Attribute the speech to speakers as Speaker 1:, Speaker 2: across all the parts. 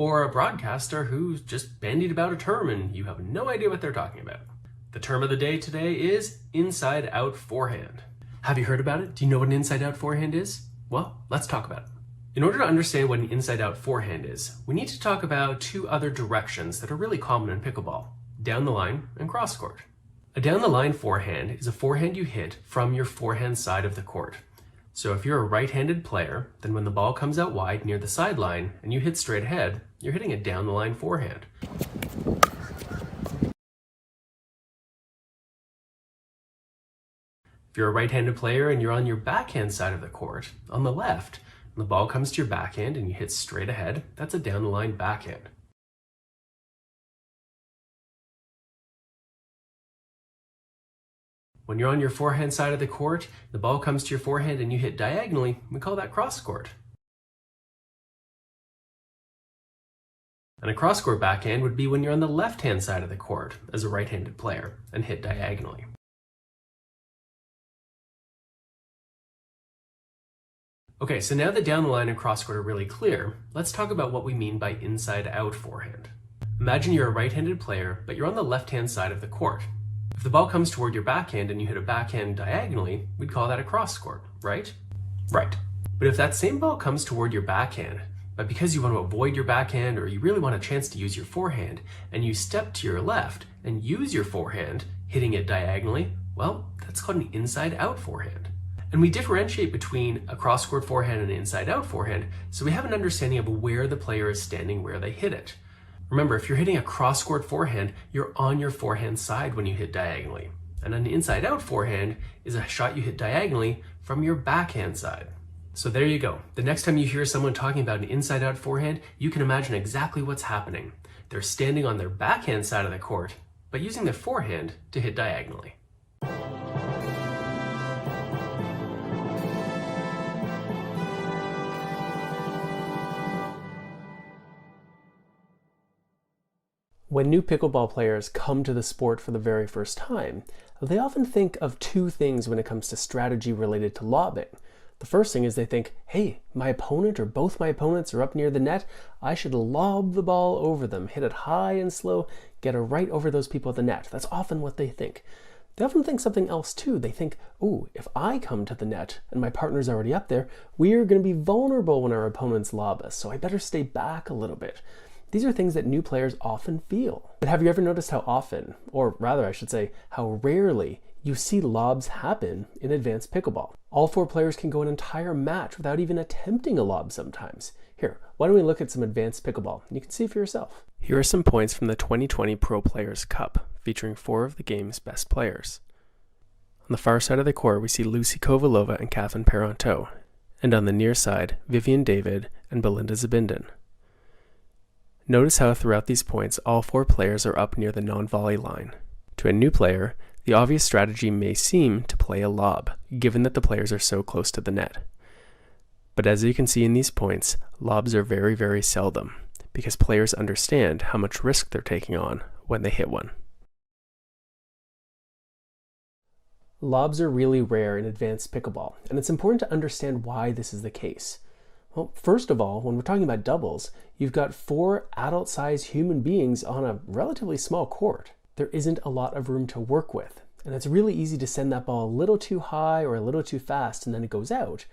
Speaker 1: or a broadcaster who's just bandied about a term and you have no idea what they're talking about. The term of the day today is inside-out forehand. Have you heard about it? Do you know what an inside-out forehand is? Well, let's talk about it. In order to understand what an inside-out forehand is, we need to talk about two other directions that are really common in pickleball: down the line and cross court. A down the line forehand is a forehand you hit from your forehand side of the court. So if you're a right-handed player, then when the ball comes out wide near the sideline and you hit straight ahead, you're hitting a down the line forehand. If you're a right-handed player and you're on your backhand side of the court, on the left, and the ball comes to your backhand and you hit straight ahead, that's a down the line backhand. When you're on your forehand side of the court, the ball comes to your forehand and you hit diagonally, we call that cross court. And a cross court backhand would be when you're on the left-hand side of the court as a right-handed player and hit diagonally. Okay, so now that down the line and cross court are really clear, let's talk about what we mean by inside-out forehand. Imagine you're a right-handed player, but you're on the left-hand side of the court. If the ball comes toward your backhand and you hit a backhand diagonally, we'd call that a cross court, right? Right. But if that same ball comes toward your backhand, but because you want to avoid your backhand or you really want a chance to use your forehand, and you step to your left and use your forehand, hitting it diagonally, well, that's called an inside-out forehand. And we differentiate between a cross-court forehand and an inside-out forehand, so we have an understanding of where the player is standing where they hit it. Remember, if you're hitting a cross-court forehand, you're on your forehand side when you hit diagonally. And an inside-out forehand is a shot you hit diagonally from your backhand side. So there you go. The next time you hear someone talking about an inside-out forehand, you can imagine exactly what's happening. They're standing on their backhand side of the court, but using their forehand to hit diagonally. When new pickleball players come to the sport for the very first time, they often think of two things when it comes to strategy related to lobbing. The first thing is they think, hey, my opponent or both my opponents are up near the net, I should lob the ball over them, hit it high and slow, get it right over those people at the net. That's often what they think. They often think something else too. They think, oh, if I come to the net and my partner's already up there, we're going to be vulnerable when our opponents lob us, so I better stay back a little bit. These are things that new players often feel. But have you ever noticed how often, or rather I should say, how rarely, you see lobs happen in advanced pickleball? All four players can go an entire match without even attempting a lob sometimes. Here, why don't we look at some advanced pickleball? You can see for yourself. Here are some points from the 2020 Pro Players Cup, featuring 4 of the game's best players. On the far side of the court, we see Lucy Kovalova and Catherine Parenteau, and on the near side, Vivian David and Belinda Zabinden. Notice how throughout these points, all 4 players are up near the non-volley line. To a new player, the obvious strategy may seem to play a lob, given that the players are so close to the net. But as you can see in these points, lobs are very, very seldom, because players understand how much risk they're taking on when they hit one. Lobs are really rare in advanced pickleball, and it's important to understand why this is the case. Well, first of all, when we're talking about doubles, you've got 4 adult-sized human beings on a relatively small court. There isn't a lot of room to work with, and it's really easy to send that ball a little too high or a little too fast and then it goes out,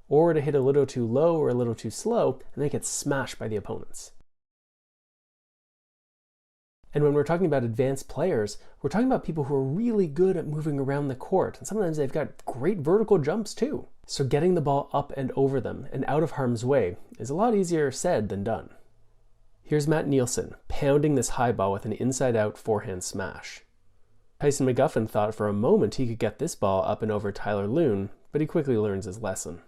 Speaker 1: or to hit a little too low or a little too slow and then it gets smashed by the opponents. And when we're talking about advanced players, we're talking about people who are really good at moving around the court, and sometimes they've got great vertical jumps too. So getting the ball up and over them and out of harm's way is a lot easier said than done. Here's Matt Nielsen pounding this high ball with an inside-out forehand smash. Tyson McGuffin thought for a moment he could get this ball up and over Tyler Loon, but he quickly learns his lesson.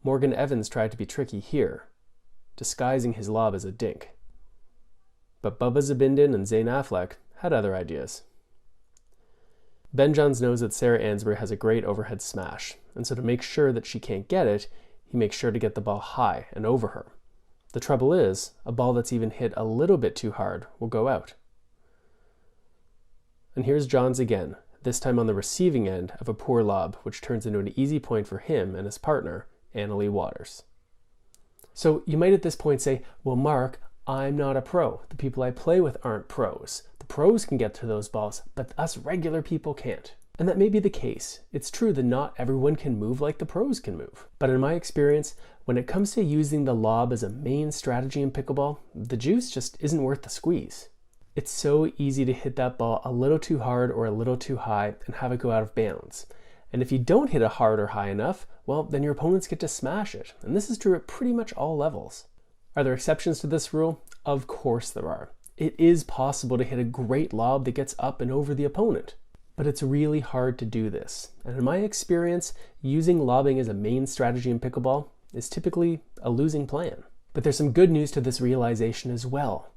Speaker 1: Morgan Evans tried to be tricky here, disguising his lob as a dink. But Bubba Zabinden and Zane Affleck had other ideas. Ben Johns knows that Sarah Ansbury has a great overhead smash, and so to make sure that she can't get it, he makes sure to get the ball high and over her. The trouble is, a ball that's even hit a little bit too hard will go out. And here's Johns again, this time on the receiving end of a poor lob, which turns into an easy point for him and his partner, Annalie Waters. So you might at this point say, well, Mark, I'm not a pro. The people I play with aren't pros. The pros can get to those balls, but us regular people can't. And that may be the case. It's true that not everyone can move like the pros can move. But in my experience, when it comes to using the lob as a main strategy in pickleball, the juice just isn't worth the squeeze. It's so easy to hit that ball a little too hard or a little too high and have it go out of bounds. And if you don't hit it hard or high enough, well, then your opponents get to smash it. And this is true at pretty much all levels. Are there exceptions to this rule? Of course there are. It is possible to hit a great lob that gets up and over the opponent. But it's really hard to do this. And in my experience, using lobbing as a main strategy in pickleball is typically a losing plan. But there's some good news to this realization as well.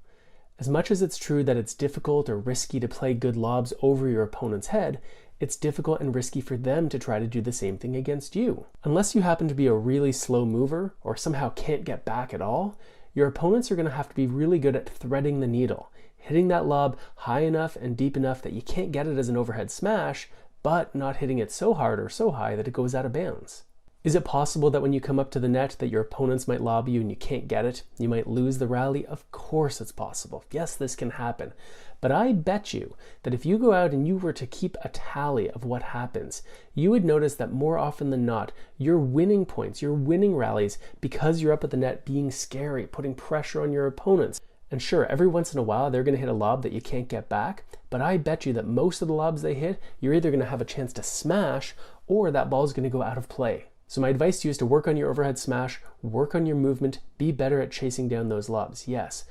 Speaker 1: As much as it's true that it's difficult or risky to play good lobs over your opponent's head, it's difficult and risky for them to try to do the same thing against you. Unless you happen to be a really slow mover or somehow can't get back at all, your opponents are going to have to be really good at threading the needle, hitting that lob high enough and deep enough that you can't get it as an overhead smash, but not hitting it so hard or so high that it goes out of bounds. Is it possible that when you come up to the net that your opponents might lob you and you can't get it? You might lose the rally? Of course it's possible. Yes, this can happen. But I bet you that if you go out and you were to keep a tally of what happens, you would notice that more often than not, you're winning points, you're winning rallies because you're up at the net being scary, putting pressure on your opponents. And sure, every once in a while they're going to hit a lob that you can't get back, but I bet you that most of the lobs they hit, you're either going to have a chance to smash or that ball is going to go out of play. So my advice to you is to work on your overhead smash, work on your movement, be better at chasing down those lobs, yes.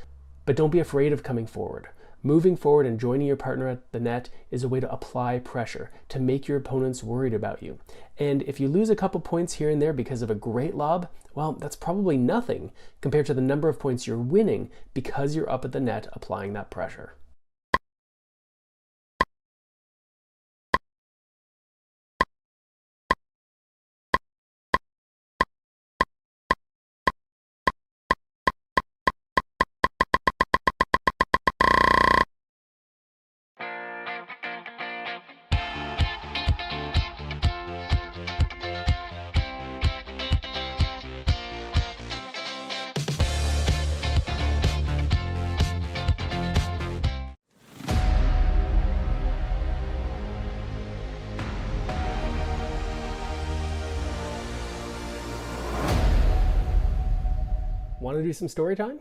Speaker 1: But don't be afraid of coming forward. Moving forward and joining your partner at the net is a way to apply pressure, to make your opponents worried about you. And if you lose a couple points here and there because of a great lob, well, that's probably nothing compared to the number of points you're winning because you're up at the net applying that pressure. Want to do some story time?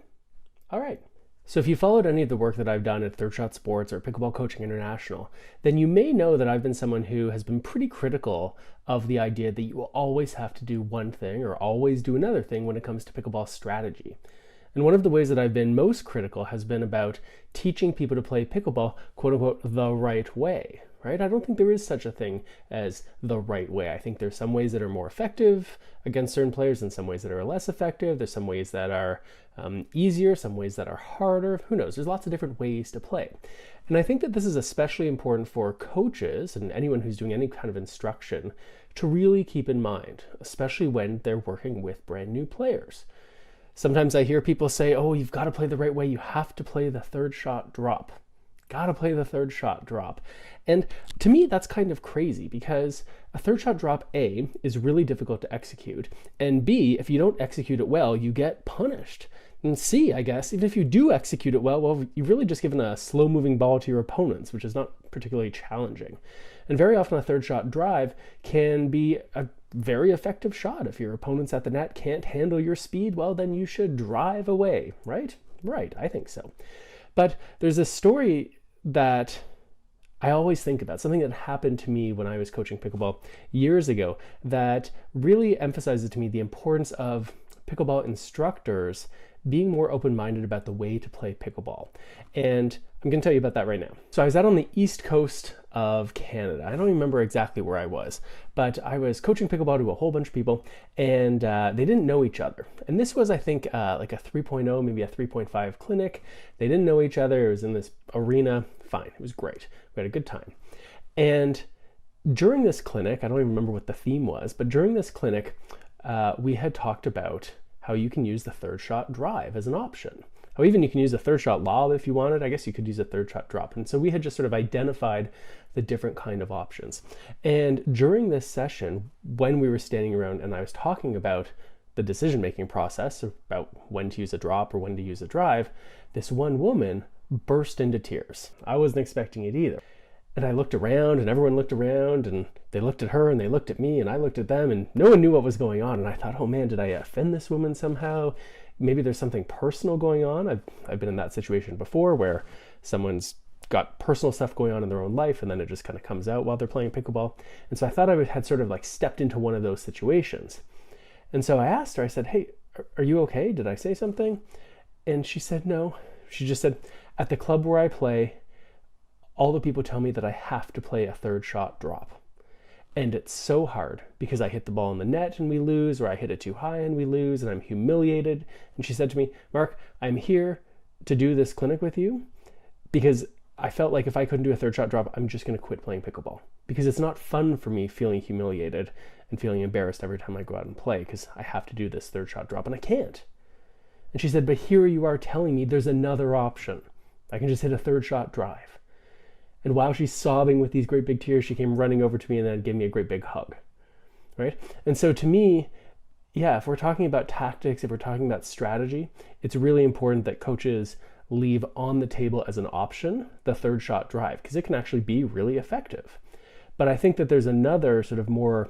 Speaker 1: All right. So if you followed any of the work that I've done at Third Shot Sports or Pickleball Coaching International, then you may know that I've been someone who has been pretty critical of the idea that you will always have to do one thing or always do another thing when it comes to pickleball strategy. And one of the ways that I've been most critical has been about teaching people to play pickleball, quote unquote, the right way, right? I don't think there is such a thing as the right way. I think there's some ways that are more effective against certain players and some ways that are less effective. There's some ways that are easier, some ways that are harder. Who knows? There's lots of different ways to play. And I think that this is especially important for coaches and anyone who's doing any kind of instruction to really keep in mind, especially when they're working with brand new players. Sometimes I hear people say, oh, you've got to play the right way. You have to play the third shot drop. Got to play the third shot drop. And to me, that's kind of crazy because a third shot drop, A, is really difficult to execute. And B, if you don't execute it well, you get punished. And C, I guess, even if you do execute it well, you've really just given a slow moving ball to your opponents, which is not particularly challenging. And very often a third shot drive can be a very effective shot. If your opponents at the net can't handle your speed, well, then you should drive away, right? Right, I think so. But there's a story that I always think about, something that happened to me when I was coaching pickleball years ago that really emphasizes to me the importance of pickleball instructors being more open-minded about the way to play pickleball. And I'm going to tell you about that right now. So I was out on the east coast of Canada. I don't remember exactly where I was, but I was coaching pickleball to a whole bunch of people, and they didn't know each other. And this was, I think, like a 3.0, maybe a 3.5 clinic. They didn't know each other. It was in this arena. Fine. It was great. We had a good time. And during this clinic, I don't even remember what the theme was, but during this clinic, we had talked about how you can use the third shot drive as an option. How even you can use a third shot lob if you wanted. I guess you could use a third shot drop. And so we had just sort of identified the different kind of options. And during this session, when we were standing around and I was talking about the decision-making process about when to use a drop or when to use a drive, this one woman burst into tears. I wasn't expecting it either. And I looked around and everyone looked around and they looked at her and they looked at me and I looked at them and no one knew what was going on. And I thought, oh man, did I offend this woman somehow? Maybe there's something personal going on. I've been in that situation before where someone's got personal stuff going on in their own life and then it just kind of comes out while they're playing pickleball. And so I thought I had sort of like stepped into one of those situations. And so I asked her, I said, hey, are you okay? Did I say something? And she said, no. She just said, at the club where I play, all the people tell me that I have to play a third shot drop. And it's so hard because I hit the ball in the net and we lose, or I hit it too high and we lose, and I'm humiliated. And she said to me, Mark, I'm here to do this clinic with you because I felt like if I couldn't do a third shot drop, I'm just going to quit playing pickleball because it's not fun for me feeling humiliated and feeling embarrassed every time I go out and play because I have to do this third shot drop and I can't. And she said, but here you are telling me there's another option. I can just hit a third shot drive. And while she's sobbing with these great big tears, she came running over to me and then gave me a great big hug, right? And so to me, yeah, if we're talking about tactics, if we're talking about strategy, it's really important that coaches leave on the table as an option the third shot drive because it can actually be really effective. But I think that there's another sort of more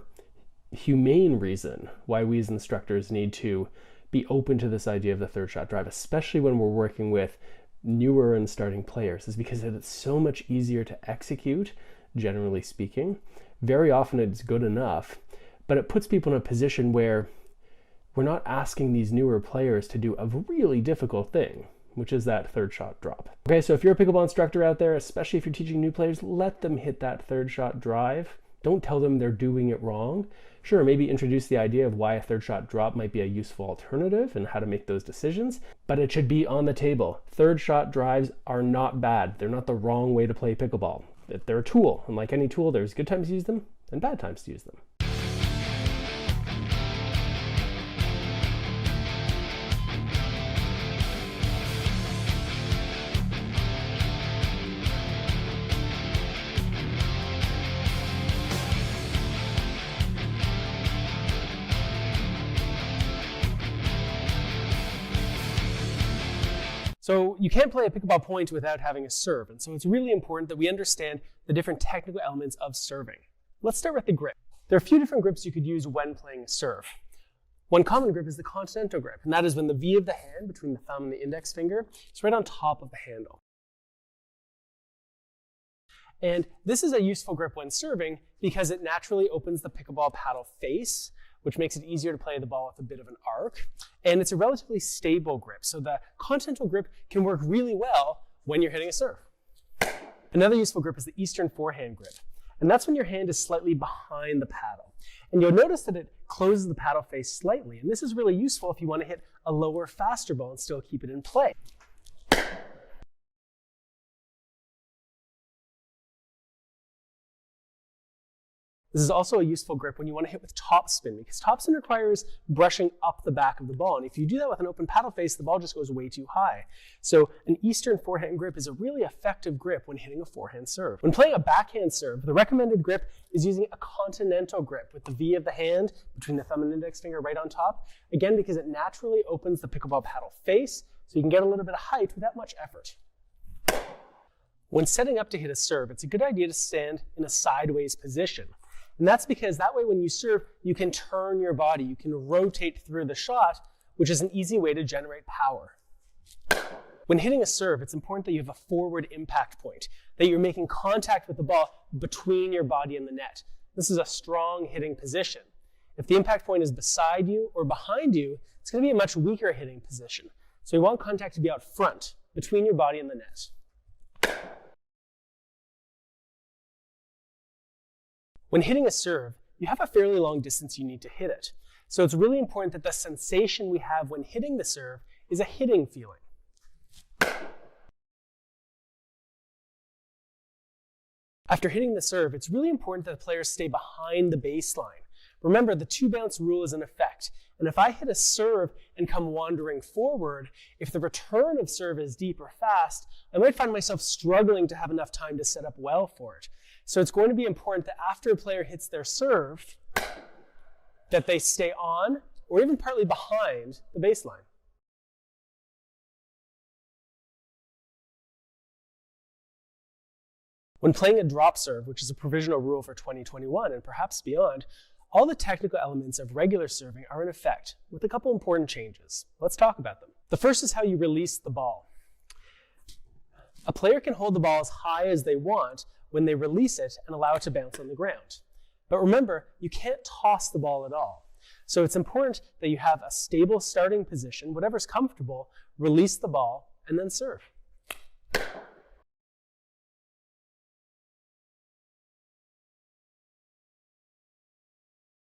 Speaker 1: humane reason why we as instructors need to be open to this idea of the third shot drive, especially when we're working with newer and starting players, is because it's so much easier to execute, generally speaking. Very often it's good enough, but it puts people in a position where we're not asking these newer players to do a really difficult thing, which is that third shot drop. Okay, so if you're a pickleball instructor out there, especially if you're teaching new players, let them hit that third shot drive. Don't tell them they're doing it wrong. Sure, maybe introduce the idea of why a third shot drop might be a useful alternative and how to make those decisions, but it should be on the table. Third shot drives are not bad. They're not the wrong way to play pickleball. They're a tool, and like any tool, there's good times to use them and bad times to use them. So you can't play a pickleball point without having a serve, and so it's really important that we understand the different technical elements of serving. Let's start with the grip. There are a few different grips you could use when playing a serve. One common grip is the continental grip, and that is when the V of the hand between the thumb and the index finger is right on top of the handle. And this is a useful grip when serving because it naturally opens the pickleball paddle face, which makes it easier to play the ball with a bit of an arc. And it's a relatively stable grip. So the continental grip can work really well when you're hitting a serve. Another useful grip is the Eastern forehand grip. And that's when your hand is slightly behind the paddle. And you'll notice that it closes the paddle face slightly. And this is really useful if you want to hit a lower, faster ball and still keep it in play. This is also a useful grip when you want to hit with topspin, because topspin requires brushing up the back of the ball. And if you do that with an open paddle face, the ball just goes way too high. So an Eastern forehand grip is a really effective grip when hitting a forehand serve. When playing a backhand serve, the recommended grip is using a continental grip with the V of the hand between the thumb and index finger right on top. Again, because it naturally opens the pickleball paddle face, so you can get a little bit of height without much effort. When setting up to hit a serve, it's a good idea to stand in a sideways position. And that's because that way when you serve, you can turn your body, you can rotate through the shot, which is an easy way to generate power. When hitting a serve, it's important that you have a forward impact point, that you're making contact with the ball between your body and the net. This is a strong hitting position. If the impact point is beside you or behind you, it's going to be a much weaker hitting position. So you want contact to be out front, between your body and the net. When hitting a serve, you have a fairly long distance you need to hit it. So it's really important that the sensation we have when hitting the serve is a hitting feeling. After hitting the serve, it's really important that the players stay behind the baseline. Remember, the two bounce rule is in effect. And if I hit a serve and come wandering forward, if the return of serve is deep or fast, I might find myself struggling to have enough time to set up well for it. So it's going to be important that after a player hits their serve, that they stay on or even partly behind the baseline. When playing a drop serve, which is a provisional rule for 2021 and perhaps beyond, all the technical elements of regular serving are in effect, with a couple important changes. Let's talk about them. The first is how you release the ball. A player can hold the ball as high as they want when they release it and allow it to bounce on the ground. But remember, you can't toss the ball at all. So it's important that you have a stable starting position, whatever's comfortable, release the ball, and then serve.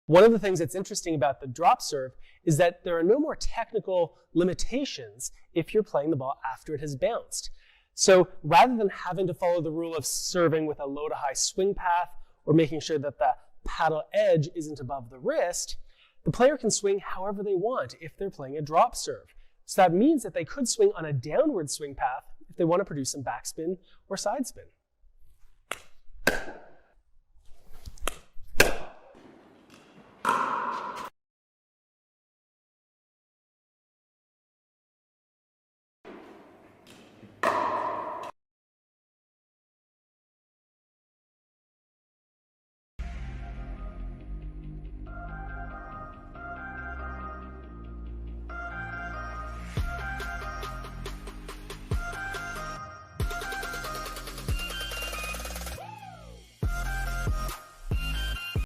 Speaker 1: One of the things that's interesting about the drop serve is that there are no more technical limitations if you're playing the ball after it has bounced. So rather than having to follow the rule of serving with a low to high swing path or making sure that the paddle edge isn't above the wrist, the player can swing however they want if they're playing a drop serve. So that means that they could swing on a downward swing path if they want to produce some backspin or side spin.